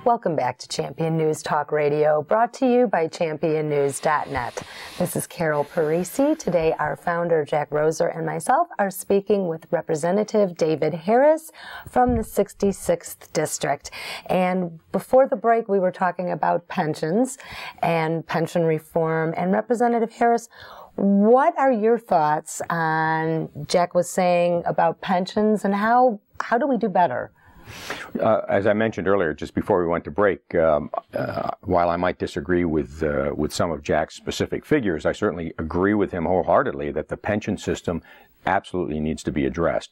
Welcome back to Champion News Talk Radio, brought to you by championnews.net. This is Carol Parisi. Today, our founder, Jack Roser, and myself are speaking with Representative David Harris from the 66th District. And before the break, we were talking about pensions and pension reform. And Representative Harris, what are your thoughts on Jack was saying about pensions and how do we do better? As I mentioned earlier, just before we went to break, while I might disagree with some of Jack's specific figures, I certainly agree with him wholeheartedly that the pension system absolutely needs to be addressed.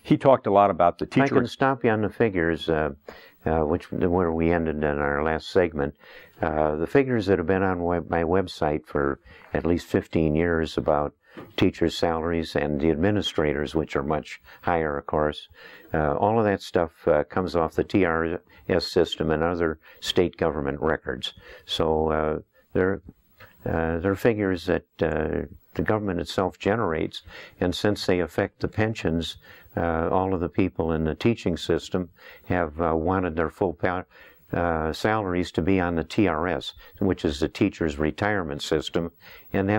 He talked a lot about the teacher. I can stop you on the figures, where we ended in our last segment. The figures that have been on my website for at least 15 years about teachers' salaries and the administrators, which are much higher, of course. All of that stuff comes off the TRS system and other state government records. So they're figures that the government itself generates, and since they affect the pensions, all of the people in the teaching system have wanted their full salaries to be on the TRS, which is the Teachers' Retirement System, and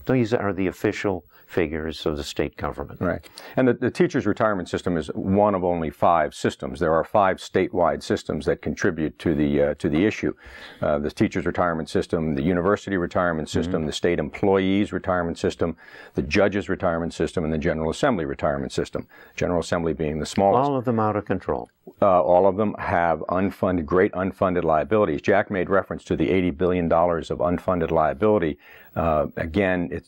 these are the official figures of the state government. Right. And the Teachers' Retirement System is one of only 5 systems. There are 5 statewide systems that contribute to the issue. The Teachers' Retirement System, the University Retirement System, the State Employees Retirement System, the Judges' Retirement System, and the General Assembly Retirement System. General Assembly being the smallest. All of them out of control. All of them have great unfunded liabilities. Jack made reference to the $80 billion of unfunded liability. Again,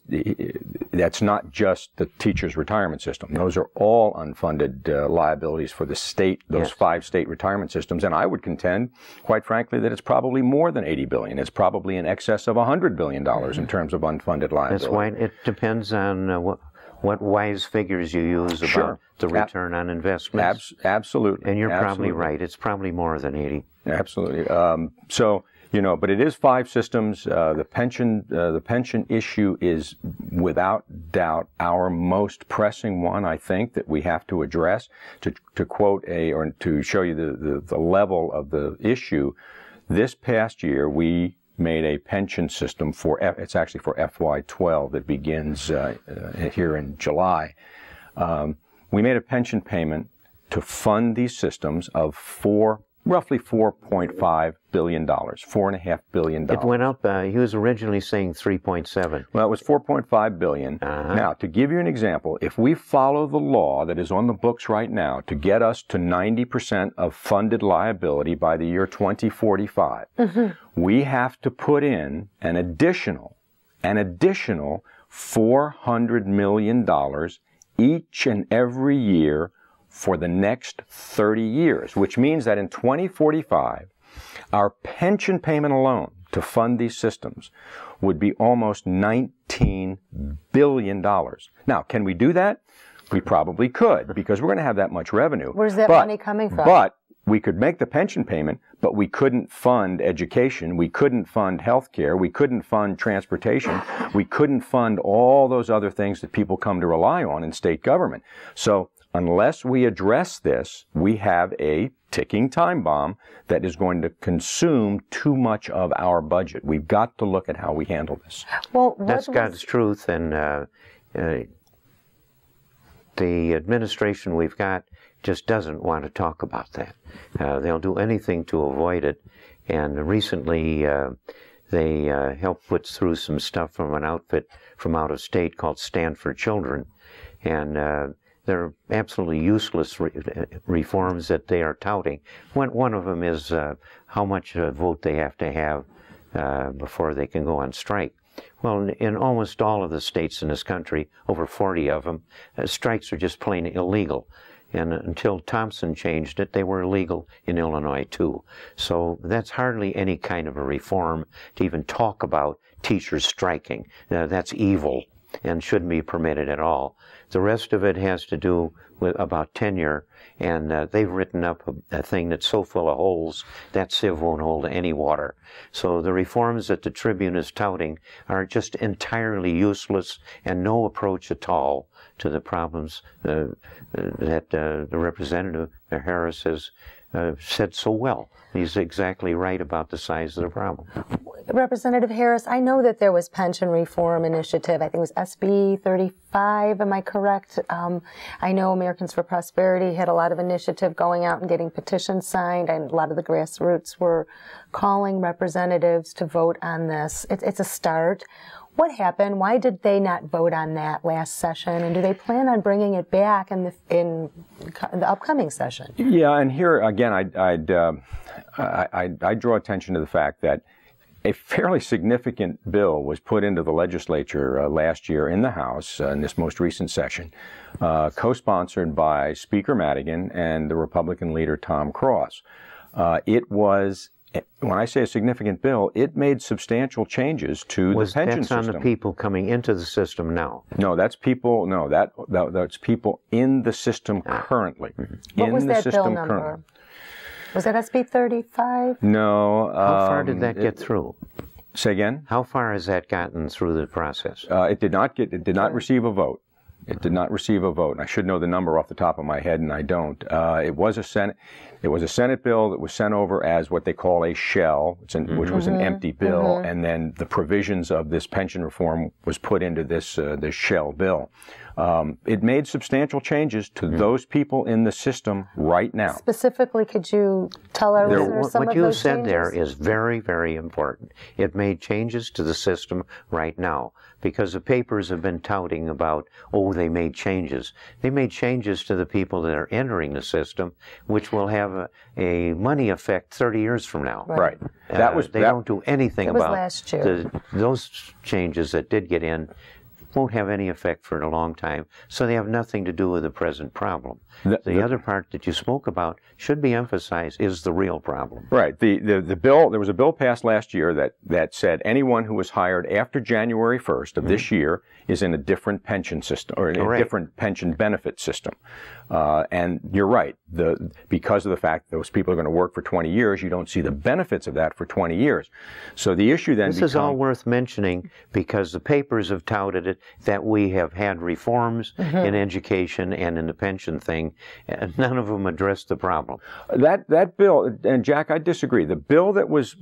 that's not just the teachers' retirement system. Those are all unfunded liabilities for the state, those 5 state retirement systems. And I would contend, quite frankly, that it's probably more than $80 billion. It's probably in excess of $100 billion in terms of unfunded liability. That's why it depends on what wise figures you use about the return on investments. Absolutely. And you're probably right. It's probably more than 80. Absolutely. But it is 5 systems. The pension issue is without doubt our most pressing one, I think, that we have to address. To quote or to show you the level of the issue, this past year we made a pension system it's actually for FY12 that begins here in July. We made a pension payment to fund these systems of roughly $4.5 billion, $4.5 billion. It went up. He was originally saying 3.7. Well, it was $4.5 billion. Now, to give you an example, if we follow the law that is on the books right now to get us to 90% of funded liability by the year 2045, we have to put in an additional $400 million each and every year for the next 30 years, which means that in 2045, our pension payment alone to fund these systems would be almost $19 billion. Now, can we do that? We probably could, because we're going to have that much revenue. Where's that money coming from? But we could make the pension payment, but we couldn't fund education, we couldn't fund health care, we couldn't fund transportation, we couldn't fund all those other things that people come to rely on in state government. So unless we address this, we have a ticking time bomb that is going to consume too much of our budget. We've got to look at how we handle this. Well, that's God's truth, and the administration we've got just doesn't want to talk about that. They'll do anything to avoid it, and recently they helped put through some stuff from an outfit from out of state called Stand for Children, and they're absolutely useless reforms that they are touting. One of them is how much vote they have to have before they can go on strike. Well, in almost all of the states in this country, over 40 of them, strikes are just plain illegal. And until Thompson changed it, they were illegal in Illinois too. So that's hardly any kind of a reform to even talk about teachers striking. That's evil and shouldn't be permitted at all. The rest of it has to do with about tenure, and they've written up a thing that's so full of holes that sieve won't hold any water. So the reforms that the Tribune is touting are just entirely useless and no approach at all to the problems that the Representative Harris has said so well. He's exactly right about the size of the problem. Representative Harris, I know that there was pension reform initiative. I think it was SB 35, am I correct? I know Americans for Prosperity had a lot of initiative going out and getting petitions signed, and a lot of the grassroots were calling representatives to vote on this. It's a start. What happened? Why did they not vote on that last session? And do they plan on bringing it back in the upcoming session? Yeah, and here again, I'd draw attention to the fact that a fairly significant bill was put into the legislature last year in the House in this most recent session, co-sponsored by Speaker Madigan and the Republican leader Tom Cross. It was, when I say a significant bill, it made substantial changes to the pension system. That's on the people coming into the system now? No, that's people. No, that's people in the system currently. What was that bill number? Was that SB 35? No. How far did that get through? Say again? How far has that gotten through the process? It did not receive a vote. It did not receive a vote. And I should know the number off the top of my head, and I don't. It was a Senate bill that was sent over as what they call a shell, which was an empty bill, and then the provisions of this pension reform was put into this shell bill. It made substantial changes to those people in the system right now. Specifically, could you tell our listeners some of those changes? What you said there is very, very important. It made changes to the system right now, because the papers have been touting about, oh, they made changes. They made changes to the people that are entering the system, which will have a money effect 30 years from now. Right. They don't do anything about last year. Those changes that did get in. Won't have any effect for a long time, so they have nothing to do with the present problem. The other part that you spoke about should be emphasized is the real problem. Right. The bill, there was a bill passed last year that said anyone who was hired after January 1st of this year is in a different pension system, or in a different pension benefit system. And you're right. Because of the fact those people are going to work for 20 years, you don't see the benefits of that for 20 years. So the issue then This is all worth mentioning because the papers have touted it, that we have had reforms in education and in the pension thing, and none of them address the problem. That bill, and Jack, I disagree. The bill that was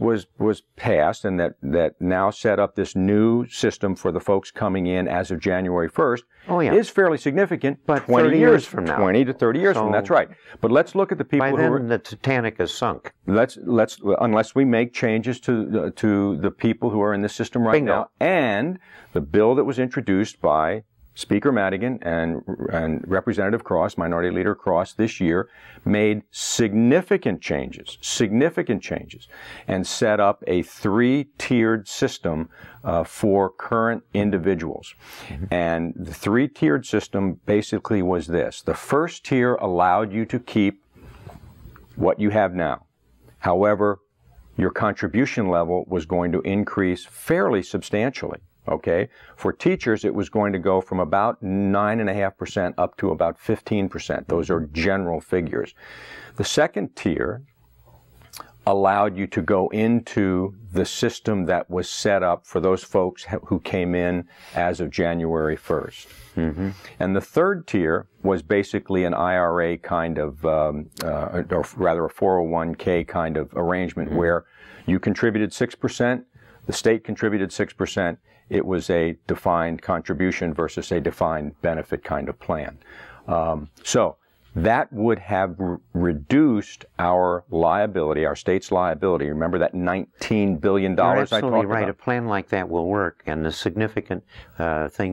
passed and that now set up this new system for the folks coming in as of January 1st is fairly significant. But 20 years from now. 20 to 30 years from now, that's right. But let's look at the people who are... the Titanic has sunk. Unless we make changes to the people who are in the system right now. And the bill that was introduced by Speaker Madigan and Representative Cross, Minority Leader Cross, this year made significant changes, and set up a 3-tiered system for current individuals. And the 3-tiered system basically was this. The first tier allowed you to keep what you have now. However, your contribution level was going to increase fairly substantially. Okay, for teachers, it was going to go from about 9.5% up to about 15%. Those are general figures. The second tier allowed you to go into the system that was set up for those folks who came in as of January 1st. And the third tier was basically an IRA kind of, or rather a 401k kind of arrangement where you contributed 6%, the state contributed 6%. It was a defined contribution versus a defined benefit kind of plan. So that would have reduced our liability, our state's liability. Remember that $19 billion I talked about? You're absolutely right. A plan like that will work, and the significant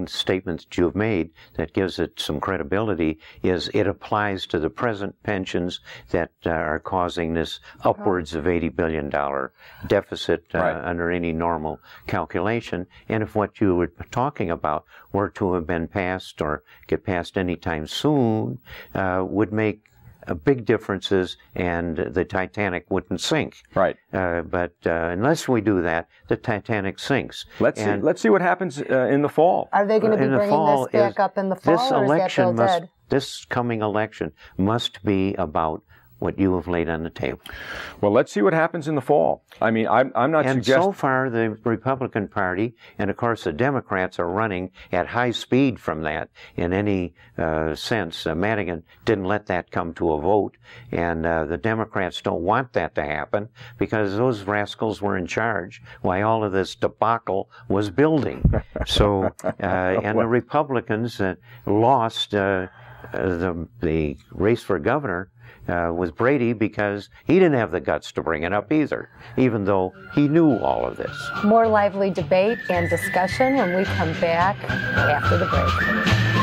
statement that you've made that gives it some credibility is it applies to the present pensions that are causing this upwards of $80 billion deficit under any normal calculation. And if what you were talking about were to have been passed or get passed anytime soon, would make big differences, and the Titanic wouldn't sink. Right. But unless we do that, the Titanic sinks. Let's see what happens in the fall. Are they going to be bringing this back up in the fall, or is that bill dead? This coming election must be about what you have laid on the table. Well, let's see what happens in the fall. I mean, I'm not and suggesting... so far, the Republican Party, and of course the Democrats, are running at high speed from that in any sense. Madigan didn't let that come to a vote, and the Democrats don't want that to happen because those rascals were in charge while all of this debacle was building. So, and the Republicans lost the race for governor with Brady because he didn't have the guts to bring it up either, even though he knew all of this. More lively debate and discussion when we come back after the break.